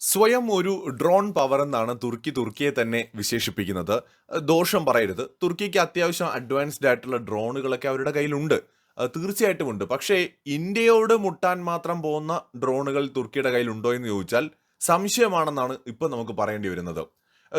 സ്വയം ഒരു drone power എന്നാണ് തുർക്കിയെ തന്നെ വിശേഷിപ്പിക്കുന്നത്. ദോഷം പറയരുത്. തുർക്കിക്ക് അത്യാവശ്യം അഡ്വാൻസ്ഡ് ആയിട്ടുള്ള ഡ്രോണുകളൊക്കെ അവരുടെ കയ്യിലുണ്ട്. തീർച്ചയായിട്ടും ഉണ്ട്. പക്ഷേ ഇന്ത്യയോട് മുട്ടാൻ മാത്രം പോകുന്ന ഡ്രോണുകൾ തുർക്കിയുടെ കയ്യിലുണ്ടോ എന്ന് ചോദിച്ചാൽ സംശയമാണെന്നാണ് ഇപ്പം നമുക്ക് പറയേണ്ടി വരുന്നത്.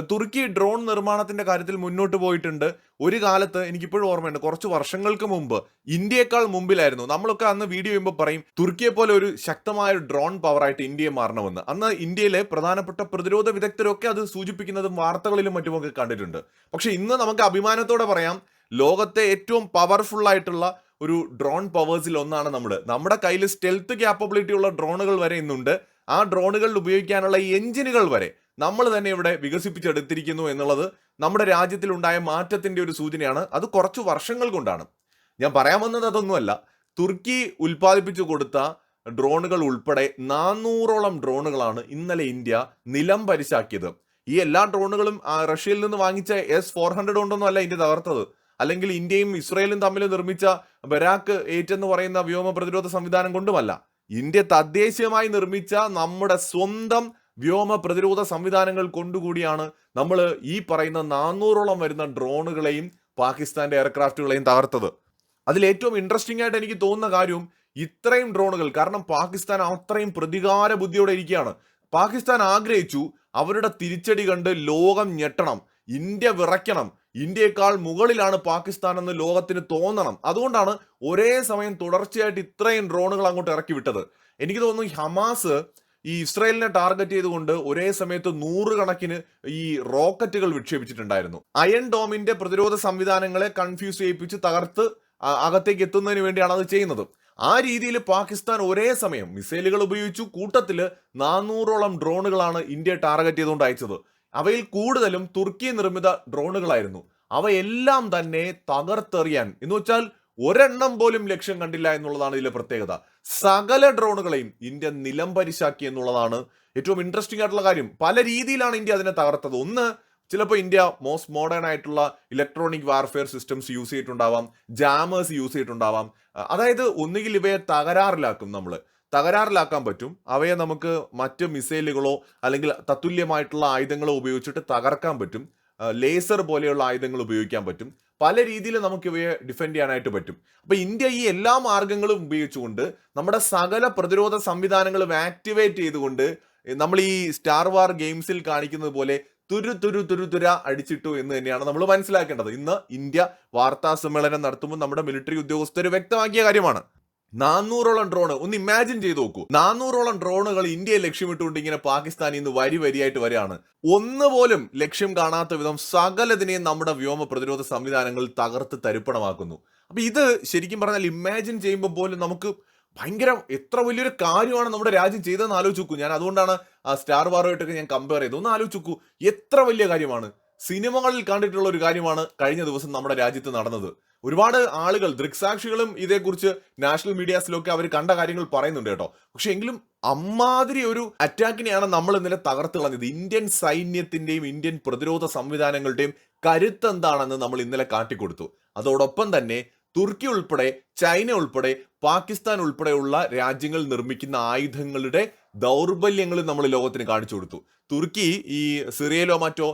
തുർക്കി ഡ്രോൺ നിർമ്മാണത്തിന്റെ കാര്യത്തിൽ മുന്നോട്ട് പോയിട്ടുണ്ട്. ഒരു കാലത്ത് എനിക്കിപ്പോഴും ഓർമ്മയുണ്ട്, കുറച്ച് വർഷങ്ങൾക്ക് മുമ്പ് ഇന്ത്യയെക്കാൾ മുമ്പിലായിരുന്നു. നമ്മളൊക്കെ അന്ന് വീഡിയോ ചെയ്യുമ്പോൾ പറയും തുർക്കിയെ പോലെ ഒരു ശക്തമായ ഡ്രോൺ പവറായിട്ട് ഇന്ത്യയെ മാറണമെന്ന്. അന്ന് ഇന്ത്യയിലെ പ്രധാനപ്പെട്ട പ്രതിരോധ വിദഗ്ധരൊക്കെ അത് സൂചിപ്പിക്കുന്നതും വാർത്തകളിലും മറ്റുമൊക്കെ കണ്ടിട്ടുണ്ട്. പക്ഷെ ഇന്ന് നമുക്ക് അഭിമാനത്തോടെ പറയാം, ലോകത്തെ ഏറ്റവും പവർഫുൾ ആയിട്ടുള്ള ഒരു ഡ്രോൺ പവേഴ്സിൽ ഒന്നാണ് നമ്മുടെ കയ്യിൽ സ്റ്റെൽത്ത് ക്യാപ്പബിലിറ്റി ഉള്ള ഡ്രോണുകൾ വരെ ഇന്നുണ്ട്. ആ ഡ്രോണുകളിൽ ഉപയോഗിക്കാനുള്ള എഞ്ചിനുകൾ വരെ നമ്മൾ തന്നെ ഇവിടെ വികസിപ്പിച്ചെടുത്തിരിക്കുന്നു എന്നുള്ളത് നമ്മുടെ രാജ്യത്തിലുണ്ടായ മാറ്റത്തിന്റെ ഒരു സൂചനയാണ്. അത് കുറച്ച് വർഷങ്ങൾ കൊണ്ടാണ്. ഞാൻ പറയാൻ വന്നത് അതൊന്നുമല്ല. തുർക്കി ഉൽപ്പാദിപ്പിച്ചു കൊടുത്ത ഡ്രോണുകൾ ഉൾപ്പെടെ 400ഓളം ഡ്രോണുകളാണ് ഇന്നലെ ഇന്ത്യ നിലം പരിശാക്കിയത്. ഈ എല്ലാ ഡ്രോണുകളും റഷ്യയിൽ നിന്ന് വാങ്ങിച്ച S-400 കൊണ്ടൊന്നും അല്ല ഇന്ത്യ തകർത്തത്. അല്ലെങ്കിൽ ഇന്ത്യയും ഇസ്രയേലും തമ്മിൽ നിർമ്മിച്ച ബരാക്ക് 8 എന്ന് പറയുന്ന വ്യോമ പ്രതിരോധ സംവിധാനം കൊണ്ടുമല്ല. ഇന്ത്യ തദ്ദേശീയമായി നിർമ്മിച്ച നമ്മുടെ സ്വന്തം വ്യോമ പ്രതിരോധ സംവിധാനങ്ങൾ കൊണ്ടുകൂടിയാണ് നമ്മൾ ഈ പറയുന്ന 400ഓളം വരുന്ന ഡ്രോണുകളെയും പാകിസ്ഥാന്റെ എയർക്രാഫ്റ്റുകളെയും തകർത്തത്. അതിൽ ഏറ്റവും ഇൻട്രസ്റ്റിംഗ് ആയിട്ട് എനിക്ക് തോന്നുന്ന കാര്യം ഇത്രയും ഡ്രോണുകൾ, കാരണം പാകിസ്ഥാൻ അത്രയും പ്രതികാര ബുദ്ധിയോടെ ഇരിക്കുകയാണ്. പാകിസ്ഥാൻ ആഗ്രഹിച്ചു അവരുടെ തിരിച്ചടി കണ്ട് ലോകം ഞെട്ടണം, ഇന്ത്യ വിറയ്ക്കണം, ഇന്ത്യയെക്കാൾ മുകളിലാണ് പാകിസ്ഥാൻ എന്ന് ലോകത്തിന് തോന്നണം. അതുകൊണ്ടാണ് ഒരേ സമയം തുടർച്ചയായിട്ട് ഇത്രയും ഡ്രോണുകൾ അങ്ങോട്ട് ഇറക്കി വിട്ടത്. എനിക്ക് തോന്നുന്നു ഹമാസ് ഈ ഇസ്രായേലിനെ ടാർഗറ്റ് ചെയ്തുകൊണ്ട് ഒരേ സമയത്ത് 100 കണക്കിന് ഈ റോക്കറ്റുകൾ വിക്ഷേപിച്ചിട്ടുണ്ടായിരുന്നു. അയൺ ഡോമിന്റെ പ്രതിരോധ സംവിധാനങ്ങളെ കൺഫ്യൂസ് ചെയ്യിപ്പിച്ച് തകർത്ത് അകത്തേക്ക് എത്തുന്നതിന് വേണ്ടിയാണ് അത് ചെയ്യുന്നത്. ആ രീതിയിൽ പാകിസ്ഥാൻ ഒരേ സമയം മിസൈലുകൾ ഉപയോഗിച്ചു. കൂട്ടത്തിൽ 400ഓളം ഡ്രോണുകളാണ് ഇന്ത്യ ടാർഗറ്റ് ചെയ്തുകൊണ്ട് അയച്ചത്. അവയിൽ കൂടുതലും തുർക്കി നിർമ്മിത ഡ്രോണുകളായിരുന്നു. അവയെല്ലാം തന്നെ തകർത്തെറിയാൻ, എന്ന് വെച്ചാൽ ഒരെണ്ണം പോലും ലക്ഷ്യം കണ്ടില്ല എന്നുള്ളതാണ് ഇതിലെ പ്രത്യേകത. സകല ഡ്രോണുകളെയും ഇന്ത്യ നിലം പരിശാക്കി എന്നുള്ളതാണ് ഏറ്റവും ഇൻട്രസ്റ്റിംഗ് ആയിട്ടുള്ള കാര്യം. പല രീതിയിലാണ് ഇന്ത്യ അതിനെ തകർത്തത്. ഒന്ന്, ചിലപ്പോൾ ഇന്ത്യ മോസ്റ്റ് മോഡേൺ ആയിട്ടുള്ള ഇലക്ട്രോണിക് വാർഫെയർ സിസ്റ്റംസ് യൂസ് ചെയ്തിട്ടുണ്ടാവാം, ജാമേഴ്സ് യൂസ് ചെയ്തിട്ടുണ്ടാവാം. അതായത് ഒന്നുകിൽ ഇവയെ തകരാറിലാക്കാൻ പറ്റും, അവയെ നമുക്ക് മറ്റ് മിസൈലുകളോ അല്ലെങ്കിൽ തത്തുല്യമായിട്ടുള്ള ആയുധങ്ങളോ ഉപയോഗിച്ചിട്ട് തകർക്കാൻ പറ്റും, ലേസർ പോലെയുള്ള ആയുധങ്ങൾ ഉപയോഗിക്കാൻ പറ്റും. പല രീതിയിൽ നമുക്ക് ഇവയെ ഡിഫെൻഡ് ചെയ്യാനായിട്ട് പറ്റും. അപ്പൊ ഇന്ത്യ ഈ എല്ലാ മാർഗങ്ങളും ഉപയോഗിച്ചുകൊണ്ട് നമ്മുടെ സകല പ്രതിരോധ സംവിധാനങ്ങളും ആക്ടിവേറ്റ് ചെയ്തുകൊണ്ട് നമ്മൾ ഈ സ്റ്റാർ വാർ ഗെയിംസിൽ കാണിക്കുന്നത് പോലെ തുര അടിച്ചിട്ടു എന്ന് തന്നെയാണ് നമ്മൾ മനസ്സിലാക്കേണ്ടത്. ഇന്ന് ഇന്ത്യ വാർത്താ സമ്മേളനം നടത്തുമ്പോൾ നമ്മുടെ മിലിറ്ററി ഉദ്യോഗസ്ഥർ വ്യക്തമാക്കിയ കാര്യമാണ്. 400ഓളം ഡ്രോണ് ഒന്ന് ഇമാജിൻ ചെയ്ത് നോക്കൂ. 400ഓളം ഡ്രോണുകൾ ഇന്ത്യയെ ലക്ഷ്യമിട്ടുകൊണ്ട് ഇങ്ങനെ പാകിസ്ഥാനിൽ നിന്ന് വരിയായിട്ട് വരികയാണ്. ഒന്നുപോലും ലക്ഷ്യം കാണാത്ത വിധം സകലതിനെയും നമ്മുടെ വ്യോമ പ്രതിരോധ സംവിധാനങ്ങൾ തകർത്ത് തരിപ്പണമാക്കുന്നു. അപ്പൊ ഇത് ശരിക്കും പറഞ്ഞാൽ ഇമാജിൻ ചെയ്യുമ്പോൾ പോലും നമുക്ക് ഭയങ്കര എത്ര വലിയൊരു കാര്യമാണ് നമ്മുടെ രാജ്യം ചെയ്തതെന്ന് ആലോചിച്ച് നോക്കൂ. ഞാൻ അതുകൊണ്ടാണ് സ്റ്റാർ വാറുമായിട്ടൊക്കെ ഞാൻ കമ്പയർ ചെയ്തു. ഒന്ന് ആലോചിച്ച് നോക്കൂ, എത്ര വലിയ കാര്യമാണ്. സിനിമകളിൽ കണ്ടിട്ടുള്ള ഒരു കാര്യമാണ് കഴിഞ്ഞ ദിവസം നമ്മുടെ രാജ്യത്ത് നടന്നത്. ഒരുപാട് ആളുകൾ, ദൃക്സാക്ഷികളും ഇതേക്കുറിച്ച് നാഷണൽ മീഡിയാസിലൊക്കെ അവർ കണ്ട കാര്യങ്ങൾ പറയുന്നുണ്ട് കേട്ടോ. പക്ഷെ എങ്കിലും അമ്മാതിരി ഒരു അറ്റാക്കിനെയാണ് നമ്മൾ ഇന്നലെ തകർത്ത് കളഞ്ഞത്. ഇന്ത്യൻ സൈന്യത്തിന്റെയും ഇന്ത്യൻ പ്രതിരോധ സംവിധാനങ്ങളുടെയും കരുത്ത് എന്താണെന്ന് നമ്മൾ ഇന്നലെ കാട്ടിക്കൊടുത്തു. അതോടൊപ്പം തന്നെ തുർക്കി ഉൾപ്പെടെ, ചൈന ഉൾപ്പെടെ, പാകിസ്ഥാൻ ഉൾപ്പെടെയുള്ള രാജ്യങ്ങൾ നിർമ്മിക്കുന്ന ആയുധങ്ങളുടെ ദൗർബല്യങ്ങൾ നമ്മൾ ലോകത്തിന് കാണിച്ചു കൊടുത്തു. തുർക്കി ഈ സിറിയയിലോ മറ്റോ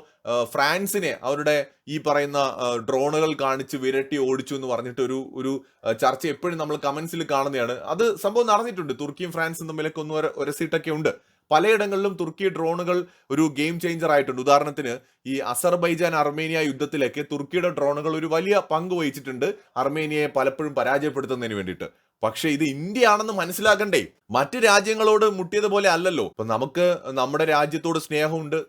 ഫ്രാൻസിനെ അവരുടെ ഈ പറയുന്ന ഡ്രോണുകൾ കാണിച്ച് വിരട്ടി ഓടിച്ചു എന്ന് പറഞ്ഞിട്ട് ഒരു ചർച്ച എപ്പോഴും നമ്മൾ കമന്റ്സിൽ കാണുന്നതാണ്. അത് സംഭവം നടന്നിട്ടുണ്ട്. തുർക്കിയും ഫ്രാൻസും തമ്മിലൊക്കെ ഒരു സീറ്റൊക്കെ ഉണ്ട്. പലയിടങ്ങളിലും തുർക്കി ഡ്രോണുകൾ ഒരു ഗെയിം ചേഞ്ചർ ആയിട്ടുണ്ട്. ഉദാഹരണത്തിന് ഈ അസർബൈജാൻ അർമേനിയ യുദ്ധത്തിലേക്ക് തുർക്കിയുടെ ഡ്രോണുകൾ ഒരു വലിയ പങ്ക് വഹിച്ചിട്ടുണ്ട്, അർമേനിയയെ പലപ്പോഴും പരാജയപ്പെടുത്തുന്നതിന് വേണ്ടിയിട്ട്. പക്ഷെ ഇത് ഇന്ത്യ ആണെന്ന് മനസ്സിലാക്കണ്ടേ. മറ്റ് രാജ്യങ്ങളോട് മുട്ടിയതുപോലെ അല്ലല്ലോ. ഇപ്പൊ നമുക്ക് നമ്മുടെ രാജ്യത്തോട് സ്നേഹമുണ്ട്,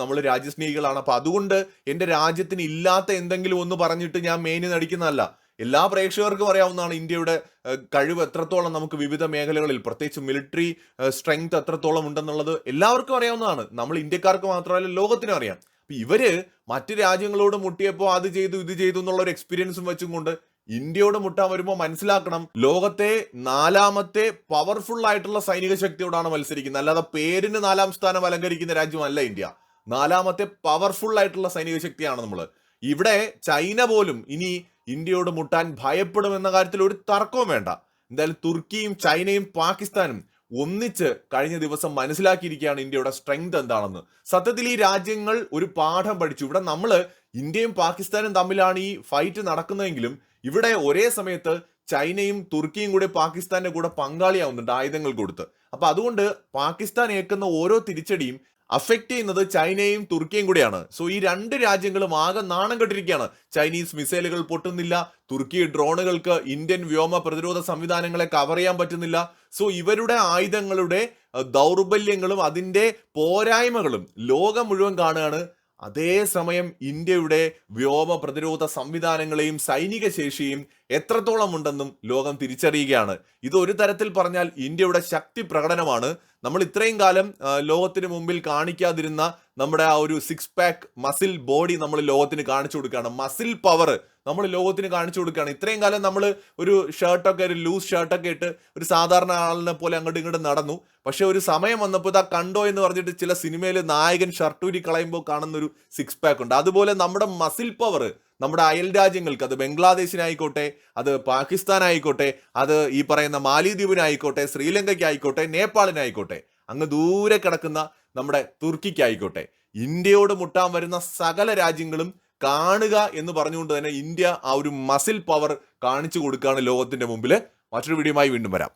നമ്മൾ രാജ്യസ്നേഹികളാണ്. അപ്പൊ അതുകൊണ്ട് എന്റെ രാജ്യത്തിന് ഇല്ലാത്ത എന്തെങ്കിലും ഒന്ന് പറഞ്ഞിട്ട് ഞാൻ മേനി നടിക്കുന്നതല്ല. എല്ലാ പ്രേക്ഷകർക്കും അറിയാവുന്നതാണ് ഇന്ത്യയുടെ കഴിവ് എത്രത്തോളം നമുക്ക് വിവിധ മേഖലകളിൽ, പ്രത്യേകിച്ച് മിലിറ്ററി സ്ട്രെങ്ത് എത്രത്തോളം ഉണ്ടെന്നുള്ളത് എല്ലാവർക്കും അറിയാവുന്നതാണ്. നമ്മൾ ഇന്ത്യക്കാർക്ക് മാത്രമല്ല, ലോകത്തിനും അറിയാം. അപ്പൊ ഇവര് മറ്റ് രാജ്യങ്ങളോട് മുട്ടിയപ്പോൾ അത് ചെയ്തു ഇത് ചെയ്തു എന്നുള്ള ഒരു എക്സ്പീരിയൻസും വെച്ചും കൊണ്ട് ഇന്ത്യയോട് മുട്ടാൻ വരുമ്പോൾ മനസ്സിലാക്കണം, ലോകത്തെ 4ാമത്തെ പവർഫുൾ ആയിട്ടുള്ള സൈനിക ശക്തിയോടാണ് മത്സരിക്കുന്നത്. അല്ലാതെ പേരിന് 4ാം സ്ഥാനം അലങ്കരിക്കുന്ന രാജ്യമല്ല ഇന്ത്യ. 4ാമത്തെ പവർഫുൾ ആയിട്ടുള്ള സൈനിക ശക്തിയാണ് നമ്മൾ. ഇവിടെ ചൈന പോലും ഇനി ഇന്ത്യയോട് മുട്ടാൻ ഭയപ്പെടുമെന്ന കാര്യത്തിൽ ഒരു തർക്കവും വേണ്ട. എന്തായാലും തുർക്കിയും ചൈനയും പാകിസ്ഥാനും ഒന്നിച്ച് കഴിഞ്ഞ ദിവസം മനസ്സിലാക്കിയിരിക്കുകയാണ് ഇന്ത്യയുടെ സ്ട്രെങ്ത് എന്താണെന്ന്. സത്യത്തിൽ ഈ രാജ്യങ്ങൾ ഒരു പാഠം പഠിച്ചു. ഇവിടെ നമ്മൾ ഇന്ത്യയും പാകിസ്ഥാനും തമ്മിലാണ് ഈ ഫൈറ്റ് നടക്കുന്നതെങ്കിലും ഇവിടെ ഒരേ സമയത്ത് ചൈനയും തുർക്കിയും കൂടെ പാകിസ്ഥാന്റെ കൂടെ പങ്കാളിയാവുന്നുണ്ട് ആയുധങ്ങൾ കൊടുത്ത്. അപ്പൊ അതുകൊണ്ട് പാകിസ്ഥാൻ ഏൽക്കുന്ന ഓരോ തിരിച്ചടിയും അഫക്ട് ചെയ്യുന്നത് ചൈനയും തുർക്കിയും കൂടെയാണ്. സോ ഈ രണ്ട് രാജ്യങ്ങളും ആകെ നാണം കെട്ടിരിക്കുകയാണ്. ചൈനീസ് മിസൈലുകൾ പൊട്ടുന്നില്ല, തുർക്കി ഡ്രോണുകൾക്ക് ഇന്ത്യൻ വ്യോമ പ്രതിരോധ സംവിധാനങ്ങളെ കവർ ചെയ്യാൻ പറ്റുന്നില്ല. സോ ഇവരുടെ ആയുധങ്ങളുടെ ദൗർബല്യങ്ങളും അതിന്റെ പോരായ്മകളും ലോകം മുഴുവൻ കാണുകയാണ്. അതേസമയം ഇന്ത്യയുടെ വ്യോമ പ്രതിരോധ സംവിധാനങ്ങളെയും സൈനിക ശേഷിയും എത്രത്തോളം ഉണ്ടെന്നും ലോകം തിരിച്ചറിയുകയാണ്. ഇത് ഒരു തരത്തിൽ പറഞ്ഞാൽ ഇന്ത്യയുടെ ശക്തി പ്രകടനമാണ്. നമ്മൾ ഇത്രയും കാലം ലോകത്തിന് മുമ്പിൽ കാണിക്കാതിരുന്ന നമ്മുടെ ആ ഒരു സിക്സ് പാക്ക് മസിൽ ബോഡി നമ്മൾ ലോകത്തിന് കാണിച്ചു കൊടുക്കുകയാണ്. മസിൽ പവർ നമ്മൾ ലോകത്തിന് കാണിച്ചു കൊടുക്കുകയാണ്. ഇത്രയും കാലം നമ്മൾ ഒരു ഷർട്ടൊക്കെ, ഒരു ലൂസ് ഷർട്ടൊക്കെ ഇട്ട് ഒരു സാധാരണ ആളിനെ പോലെ അങ്ങോട്ടും ഇങ്ങോട്ടും നടന്നു. പക്ഷെ ഒരു സമയം വന്നപ്പോൾ ഇതാ കണ്ടോ എന്ന് പറഞ്ഞിട്ട് ചില സിനിമയിൽ നായകൻ ഷർട്ടൂരി കളയുമ്പോൾ കാണുന്ന ഒരു സിക്സ് പാക്ക് ഉണ്ട്. അതുപോലെ നമ്മുടെ മസിൽ പവർ നമ്മുടെ അയൽ രാജ്യങ്ങൾക്ക്, അത് ബംഗ്ലാദേശിനായിക്കോട്ടെ, അത് പാകിസ്ഥാനായിക്കോട്ടെ, അത് ഈ പറയുന്ന മാലിദ്വീപിനായിക്കോട്ടെ, ശ്രീലങ്കയ്ക്കായിക്കോട്ടെ, നേപ്പാളിനായിക്കോട്ടെ, അങ്ങ് ദൂരെ കിടക്കുന്ന നമ്മുടെ തുർക്കിക്കായിക്കോട്ടെ, ഇന്ത്യയോട് മുട്ടാൻ വരുന്ന സകല രാജ്യങ്ങളും കാണുക എന്ന് പറഞ്ഞുകൊണ്ട് തന്നെ ഇന്ത്യ ആ ഒരു മസിൽ പവർ കാണിച്ചു കൊടുക്കുകയാണ് ലോകത്തിന്റെ മുമ്പിൽ. മറ്റൊരു വീഡിയോയുമായി വീണ്ടും വരാം.